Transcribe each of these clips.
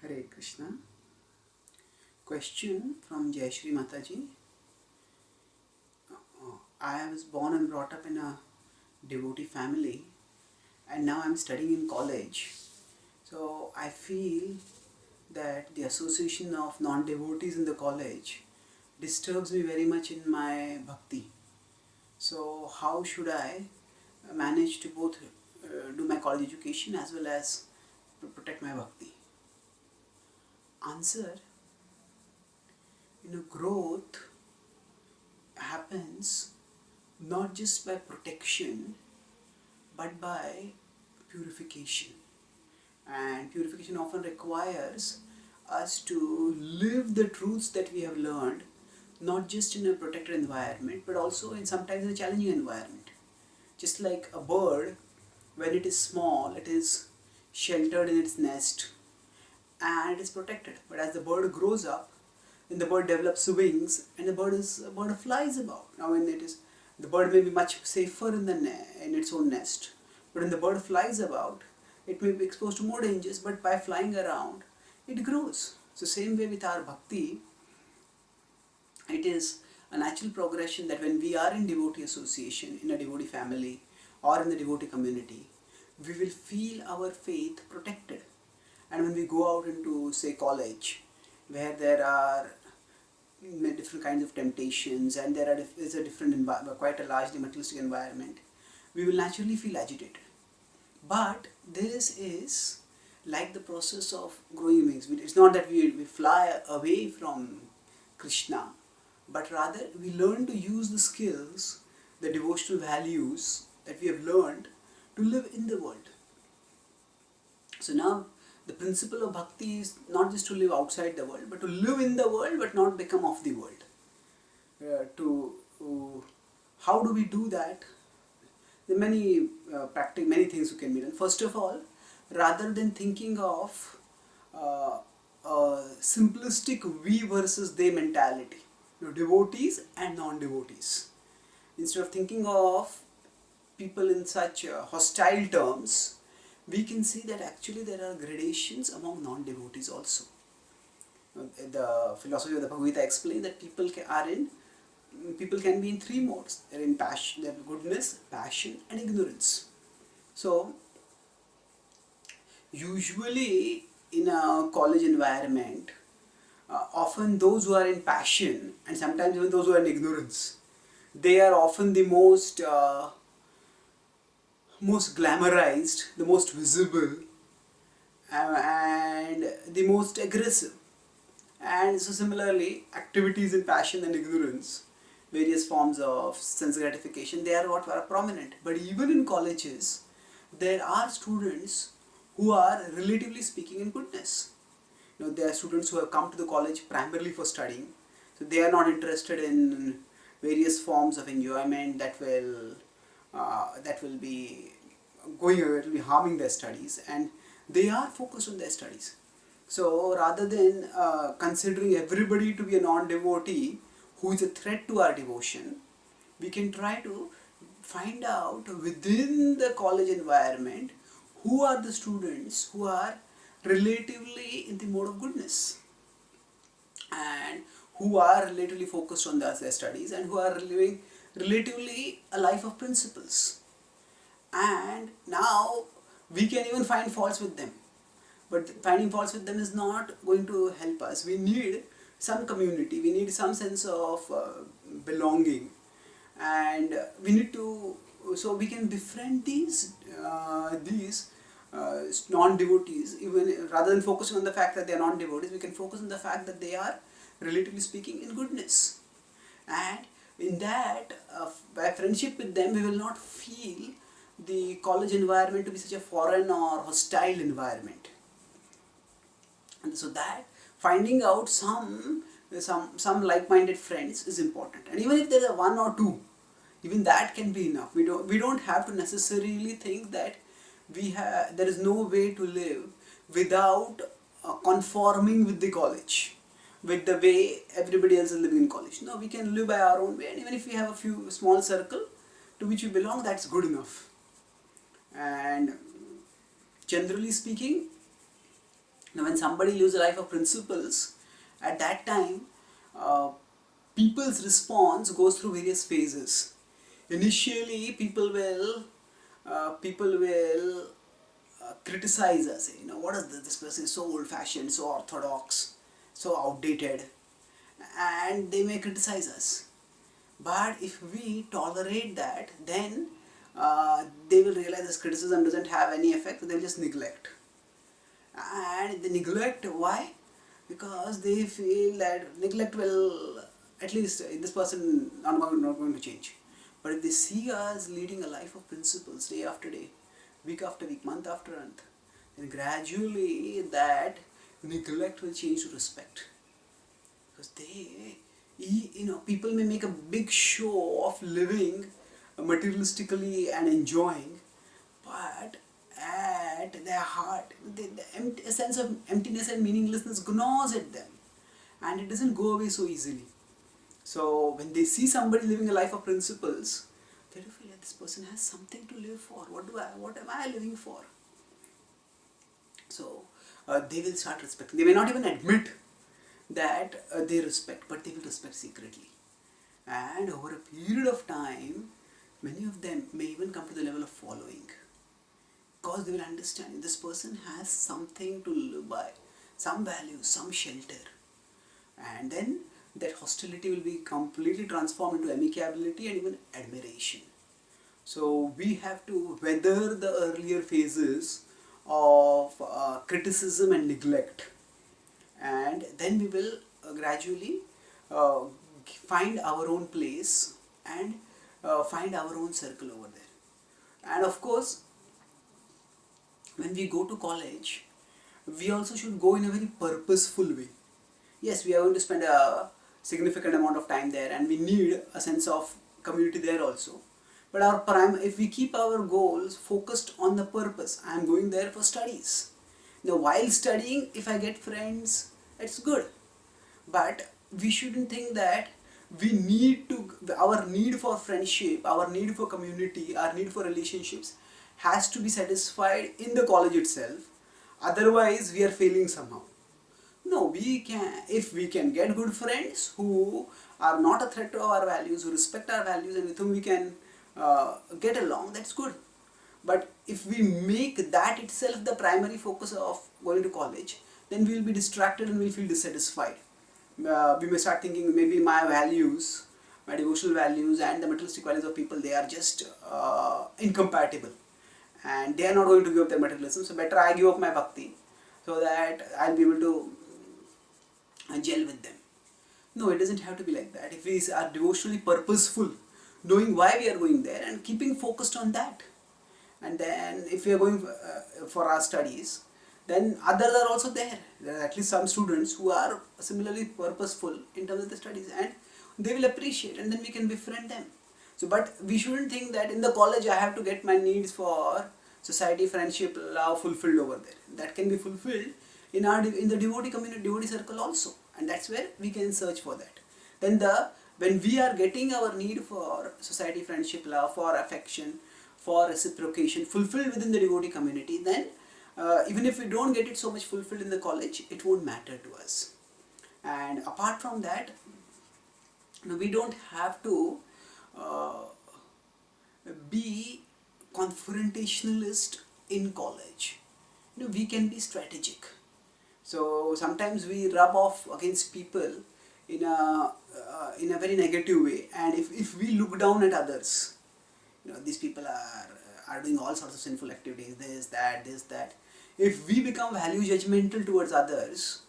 Hare Krishna. Question from Jai Shri Mataji. I was born and brought up in a devotee family, and now I'm studying in college. So I feel that the association of non-devotees in the college disturbs me very much in my bhakti. So how should I manage to both do my college education as well as protect my bhakti? Answer: growth happens not just by protection but by purification. And purification often requires us to live the truths that we have learned, not just in a protected environment but also in sometimes a challenging environment. Just like a bird, when it is small, it is sheltered in its nest and it is protected. But as the bird grows up, then the bird develops wings and the bird flies about. Now, when it is the bird may be much safer in its own nest, but when the bird flies about, it may be exposed to more dangers. But by flying around, it grows. So, same way with our bhakti, it is a natural progression that when we are in devotee association, in a devotee family, or in the devotee community, we will feel our faith protected. And when we go out into, say, college, where there are different kinds of temptations and is a different quite a largely materialistic environment, we will naturally feel agitated. But this is like the process of growing wings. It's not that we fly away from Krishna, but rather we learn to use the skills, the devotional values that we have learned to live in the world. So now the principle of bhakti is not just to live outside the world, but to live in the world but not become of the world. How do we do that? There are many things you can be done. First of all, rather than thinking of a simplistic we versus they mentality, devotees and non-devotees, instead of thinking of people in such hostile terms, we can see that actually there are gradations among non-devotees also. The philosophy of the Bhagavad Gita explains that people can be in three modes. They're in passion, they're goodness, passion, and ignorance. So, usually in a college environment, often those who are in passion and sometimes even those who are in ignorance, they are often the most glamorized, the most visible, and the most aggressive. And so similarly, activities in passion and ignorance, various forms of sense gratification, they are what are prominent. But even in colleges, there are students who are relatively speaking in goodness. There are students who have come to the college primarily for studying, so they are not interested in various forms of enjoyment that will be harming their studies, and they are focused on their studies. So rather than considering everybody to be a non-devotee who is a threat to our devotion, we can try to find out within the college environment who are the students who are relatively in the mode of goodness and who are relatively focused on their studies and who are living relatively a life of principles. And now we can even find faults with them, but finding faults with them is not going to help us. We need some community, we need some sense of belonging, and we need to, so we can befriend these non-devotees. Even rather than focusing on the fact that they are non-devotees, we can focus on the fact that they are, relatively speaking, in goodness. And in that, by friendship with them, we will not feel the college environment to be such a foreign or hostile environment. And so that finding out some like-minded friends is important. And even if there are one or two, even that can be enough. We don't have to necessarily think that there is no way to live without conforming with the college, with the way everybody else is living in college. No, we can live by our own way, and even if we have a few small circle to which we belong, that's good enough. And generally speaking, Now, when somebody lives a life of principles, at that time, uh, people's response goes through various phases. Initially, people will criticize us. What is this? This person is so old-fashioned, so orthodox, so outdated, and they may criticize us. But if we tolerate that, then they will realize this criticism doesn't have any effect. They'll just neglect, and they neglect. Why? Because they feel that neglect will, at least this person not going to change. But if they see us leading a life of principles day after day, week after week, month after month, then gradually that neglect will change to respect. Because people may make a big show of living materialistically and enjoying, but at their heart, a sense of emptiness and meaninglessness gnaws at them, and it doesn't go away so easily. So when they see somebody living a life of principles, they do feel like this person has something to live for. What am I living for? So they will start respecting. They may not even admit that they respect, but they will respect secretly. And over a period of time, many of them may even come to the level of following, because they will understand this person has something to live by, some values, some shelter. And then that hostility will be completely transformed into amicability and even admiration. So we have to weather the earlier phases of criticism and neglect, and then we will gradually uh, find our own place and find our own circle over there. And of course, when we go to college, we also should go in a very purposeful way. Yes, we are going to spend a significant amount of time there, and we need a sense of community there also. But if we keep our goals focused on the purpose, I am going there for studies. Now, while studying, if I get friends, it's good. But we shouldn't think that our need for friendship, our need for community, our need for relationships has to be satisfied in the college itself. Otherwise, we are failing somehow. No, if we can get good friends who are not a threat to our values, who respect our values, and with whom we can get along, that's good. But if we make that itself the primary focus of going to college, then we will be distracted and we will feel dissatisfied. We may start thinking maybe my values, my devotional values and the materialistic values of people, they are just incompatible, and they are not going to give up their materialism, so better I give up my bhakti so that I'll be able to gel with them. No, it doesn't have to be like that. If we are devotionally purposeful, knowing why we are going there and keeping focused on that, and then if we are going for our studies, then others are also there. There are at least some students who are similarly purposeful in terms of the studies, and they will appreciate, and then we can befriend them. So, but we shouldn't think that in the college I have to get my needs for society, friendship, love fulfilled over there. That can be fulfilled in the devotee community, devotee circle also, and that's where we can search for that. Then when we are getting our need for society, friendship, love, for affection, for reciprocation fulfilled within the devotee community, then even if we don't get it so much fulfilled in the college, it won't matter to us. And apart from that, we don't have to uh, be confrontationalist in college. We can be strategic. So sometimes we rub off against people in a very negative way, and if we look down at others, these people are doing all sorts of sinful activities, this that. If we become value judgmental towards others,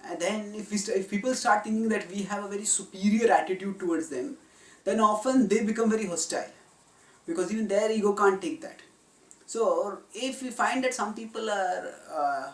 and then if people start thinking that we have a very superior attitude towards them, then often they become very hostile, because even their ego can't take that. So if we find that some people are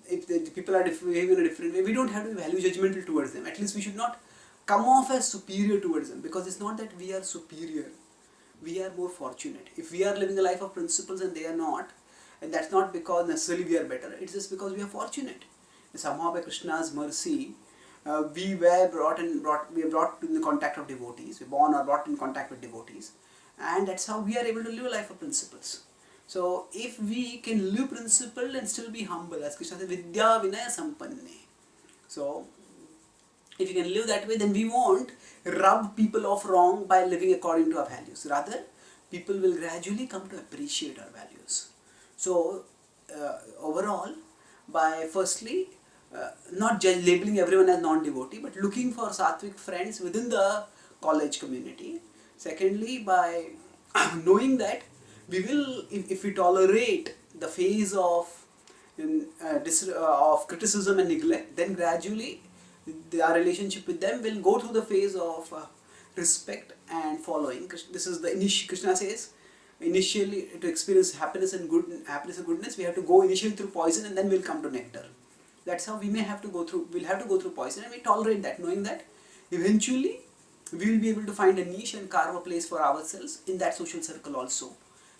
if the people are behaving in a different way, we don't have to be value judgmental towards them. At least we should not come off as superior towards them, because it's not that we are superior, we are more fortunate. If we are living a life of principles and they are not, and that's not because necessarily we are better, it's just because we are fortunate. And somehow by Krishna's mercy, we were brought in the contact of devotees, we were born or brought in contact with devotees, and that's how we are able to live a life of principles. So if we can live principle and still be humble, as Krishna said, Vidya Vinaya Sampanne. So if you can live that way, then we won't rub people off wrong by living according to our values. Rather, people will gradually come to appreciate our values. So overall, by firstly not labeling everyone as non-devotee, but looking for sattvic friends within the college community. Secondly, by knowing that if we tolerate the phase of of criticism and neglect, then gradually our relationship with them will go through the phase of respect and following. This is the initial. Krishna says, initially to experience happiness and goodness, we have to go initially through poison, and then we'll come to nectar. That's how we may have to go through. We'll have to go through poison, and we tolerate that, knowing that eventually we will be able to find a niche and carve a place for ourselves in that social circle also.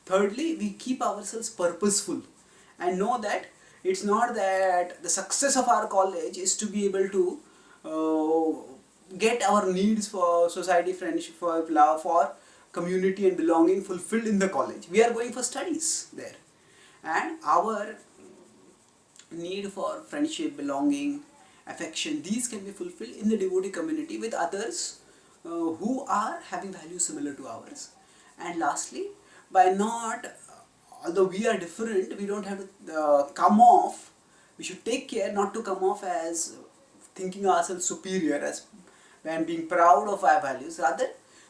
Thirdly, we keep ourselves purposeful and know that it's not that the success of our college is to be able to get our needs for society, friendship, for love, for community and belonging fulfilled in the college. We are going for studies there, and our need for friendship, belonging, affection, these can be fulfilled in the devotee community with others who are having values similar to ours. And lastly, by not, although we are different, we don't have to come off, we should take care not to come off as thinking ourselves superior as and being proud of our values. Rather,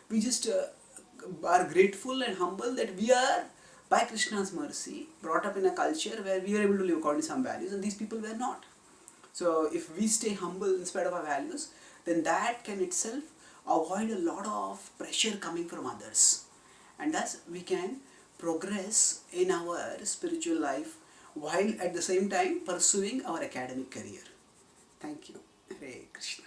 we just are grateful and humble that we are, by Krishna's mercy, brought up in a culture where we are able to live according to some values and these people were not. So if we stay humble in spite of our values, then that can itself avoid a lot of pressure coming from others. And thus we can progress in our spiritual life while at the same time pursuing our academic career. Thank you. Hare Krishna.